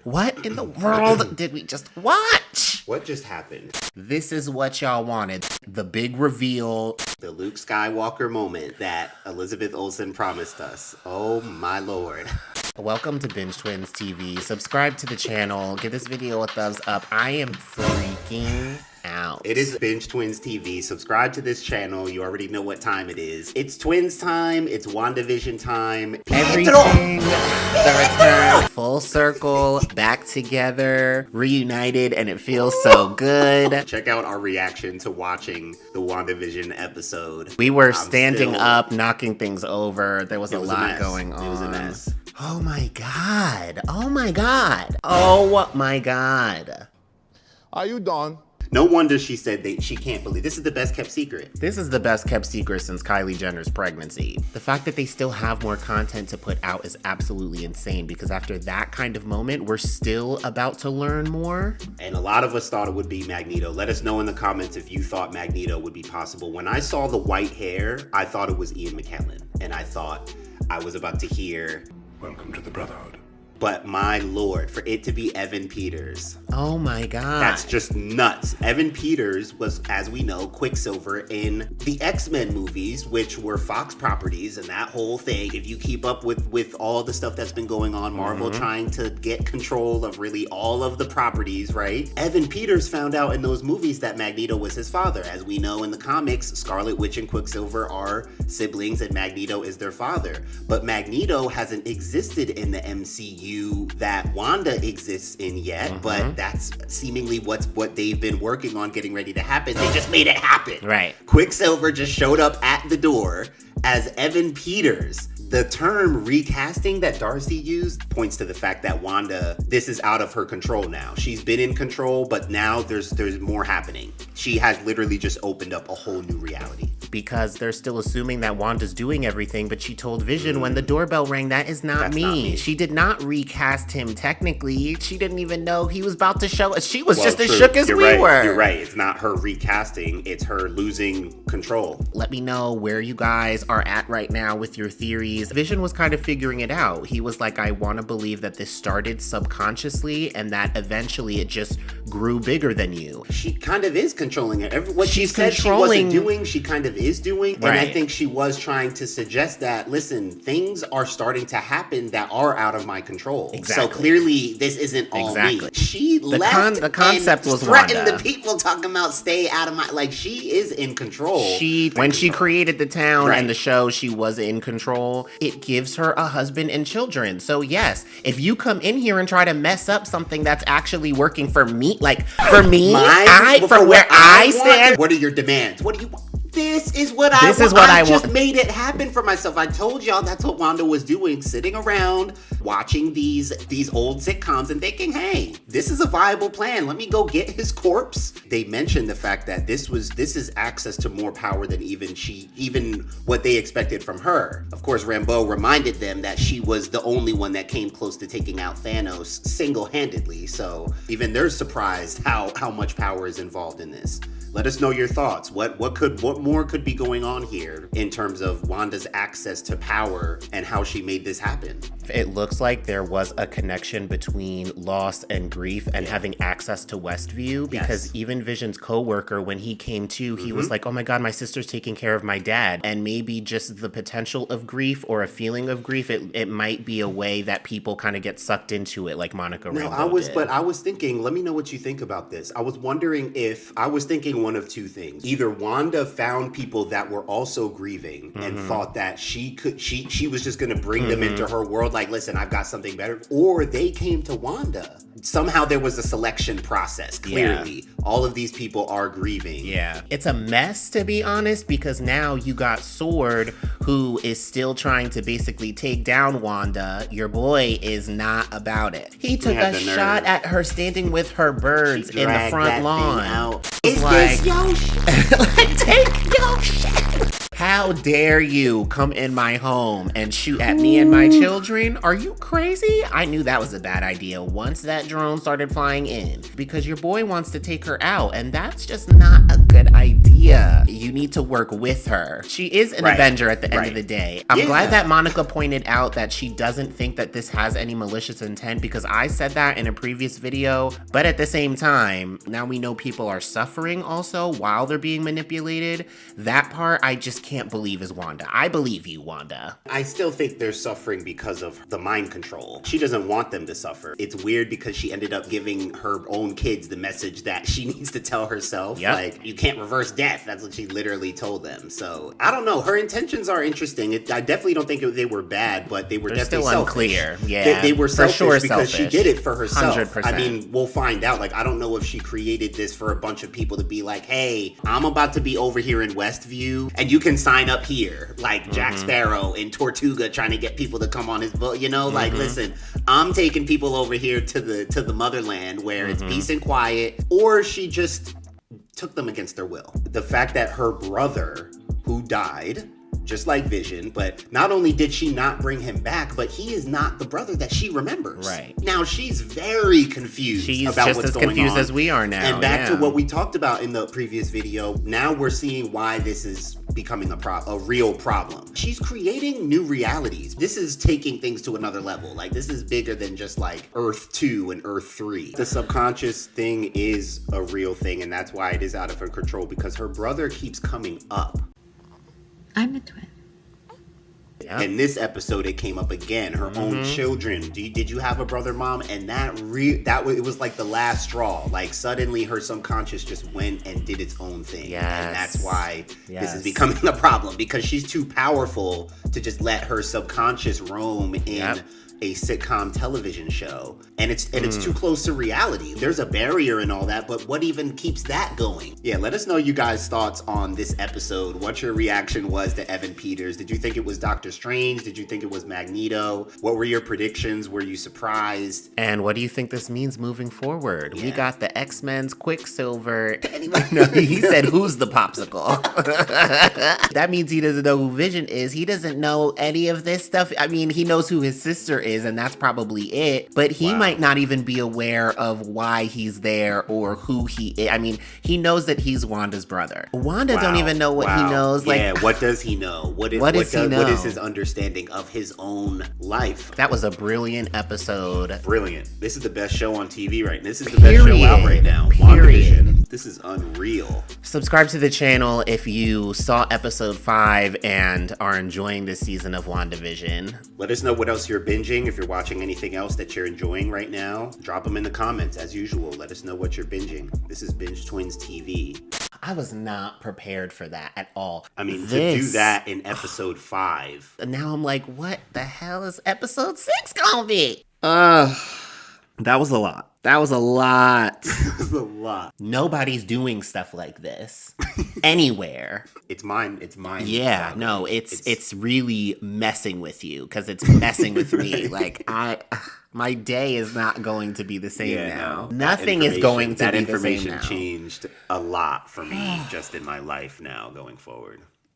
What in the world did we just watch? What just happened? This is what y'all wanted. The big reveal. The Luke Skywalker moment that Elizabeth Olsen promised us. Oh my lord. Welcome to Binge Twins TV. Subscribe to the channel. Give this video a thumbs up. I am freaking out. It is Binge Twins TV. Subscribe to this channel. You already know what time it is. It's Twins time. It's WandaVision time. Everything, the return, full circle, back together, reunited, and it feels so good. Check out our reaction to watching the WandaVision episode. We were standing up, knocking things over. There was a lot mess. going on. It was a mess. Oh my god. Oh my god. Oh my god. Are you done? No wonder she said that she can't believe this is the best kept secret. This is the best kept secret since Kylie Jenner's pregnancy. The fact that they still have more content to put out is absolutely insane, because after that kind of moment, we're still about to learn more. And a lot of us thought it would be Magneto. Let us know in the comments if you thought Magneto would be possible. When I saw the white hair, I thought it was Ian McKellen. And I thought I was about to hear, Welcome to the Brotherhood. but my lord, for it to be Evan Peters. Oh my god. That's just nuts. Evan Peters was, as we know, Quicksilver in the X-Men movies, which were Fox properties, and that whole thing. If you keep up with all the stuff that's been going on, Marvel trying to get control of really all of the properties, right? Evan Peters found out in those movies that Magneto was his father. As we know in the comics, Scarlet Witch and Quicksilver are siblings and Magneto is their father. But Magneto hasn't existed in the MCU that Wanda exists in yet, but that's seemingly what they've been working on getting ready to happen. They just made it happen. Right. Quicksilver just showed up at the door as Evan Peters. The term recasting that Darcy used points to the fact that Wanda, this is out of her control now. She's been in control, but now there's more happening. She has literally just opened up a whole new reality. Because they're still assuming that Wanda's doing everything, but she told Vision when the doorbell rang, that's not me. She did not recast him technically. She didn't even know he was about to show us. She was just as shook as we were. You're right. It's not her recasting. It's her losing control. Let me know where you guys are at right now with your theories. Vision was kind of figuring it out. He was like, I want to believe that this started subconsciously and that eventually it just grew bigger than you. She kind of is controlling it. What she She's said controlling, she wasn't doing, she kind of is doing. Right. And I think she was trying to suggest that, listen, things are starting to happen that are out of my control. Exactly. So clearly this isn't all me. She left the concept and was threatened Wanda. the people talking about stay out of my, like, she is in control. When she created the town and the show, she was in control. It gives her a husband and children. So yes, if you come in here and try to mess up something that's actually working for me, like for me, where I stand. What are your demands? What do you want? This is what I want. I just made it happen for myself. I told y'all that's what Wanda was doing, sitting around watching these old sitcoms and thinking, hey, this is a viable plan. Let me go get his corpse. They mentioned the fact that this is access to more power than even what they expected from her. Of course, Rambeau reminded them that she was the only one that came close to taking out Thanos single-handedly. So even they're surprised how much power is involved in this. Let us know your thoughts. What more could be going on here in terms of Wanda's access to power and how she made this happen? It looks like there was a connection between loss and grief and having access to Westview, because even Vision's co-worker, when he came to, he was like, oh my God, my sister's taking care of my dad. And maybe just the potential of grief or a feeling of grief, it might be a way that people kind of get sucked into it, like Monica Rambeau did. But I was thinking, let me know what you think about this. I was thinking one of two things. Either Wanda found people that were also grieving and thought that she was just going to bring them into her world, like, listen, I've got something better. Or they came to Wanda. Somehow there was a selection process. Clearly, all of these people are grieving. Yeah. It's a mess, to be honest, because now you got Sword, who is still trying to basically take down Wanda. Your boy is not about it. He took a shot at her standing with her birds in the front lawn. Is this your shit? Like, take your shit. How dare you come in my home and shoot at me and my children? Are you crazy? I knew that was a bad idea once that drone started flying in because your boy wants to take her out and that's just not a good idea. You need to work with her. She is an Avenger at the end of the day. I'm glad that Monica pointed out that she doesn't think that this has any malicious intent because I said that in a previous video, but at the same time, now we know people are suffering also while they're being manipulated. That part I just can't believe is Wanda. I believe you, Wanda. I still think they're suffering because of the mind control. She doesn't want them to suffer. It's weird because she ended up giving her own kids the message that she needs to tell herself. Yep. Like, you can't reverse death. That's what she literally told them. So, I don't know. Her intentions are interesting. I definitely don't think they were bad, but they were definitely still selfish. Unclear. Yeah, They were selfish sure because she did it for herself. 100%. I mean, we'll find out. Like, I don't know if she created this for a bunch of people to be like, hey, I'm about to be over here in Westview and you can sign up here. Like Jack Sparrow in Tortuga trying to get people to come on his boat. You know, like, listen, I'm taking people over here to the motherland where it's peace and quiet. Or she just took them against their will. The fact that her brother, who died, just like Vision, but not only did she not bring him back, but he is not the brother that she remembers. Right. Now, she's very confused about just what's as going confused on. as we are now. And back to what we talked about in the previous video, now we're seeing why this is becoming a real problem. She's creating new realities. This is taking things to another level. Like, this is bigger than just like Earth 2 and Earth 3. The subconscious thing is a real thing, and that's why it is out of her control, because her brother keeps coming up. I'm a twin. Yeah. In this episode, it came up again. Her own children. Did you have a brother, Mom? And it was like the last straw. Like, suddenly her subconscious just went and did its own thing. Yes. And that's why this is becoming a problem, because she's too powerful to just let her subconscious roam in a sitcom television show, and it's too close to reality. There's a barrier and all that, but what even keeps that going? Yeah, let us know you guys' thoughts on this episode. What your reaction was to Evan Peters. Did you think it was Doctor Strange? Did you think it was Magneto? What were your predictions? Were you surprised? And what do you think this means moving forward? Yeah. We got the X-Men's Quicksilver. No, he said, who's the popsicle? That means he doesn't know who Vision is. He doesn't know any of this stuff. I mean, he knows who his sister is, and that's probably it. But he might not even be aware of why he's there or who he is. I mean, he knows that he's Wanda's brother. Wanda don't even know what he knows. Yeah, Like, what does he know? What is his understanding of his own life? that was a brilliant episode. Brilliant. This is the best show on TV right now. This is the best show out right now. WandaVision. This is unreal. Subscribe to the channel if you saw episode 5 and are enjoying this season of WandaVision. Let us know what else you're binging. If you're watching anything else that you're enjoying right now, drop them in the comments as usual. Let us know what you're binging. This is Binge Twins TV. I was not prepared for that at all. I mean, to do that in episode 5. And now I'm like, what the hell is episode 6 gonna be? That was a lot. That was a lot. It's a lot. Nobody's doing stuff like this anywhere. It's mine. Yeah, no, it's really messing with you because it's messing with me. Like, my day is not going to be the same now. No, Nothing is going to be the same now. That information changed a lot for me just in my life now going forward.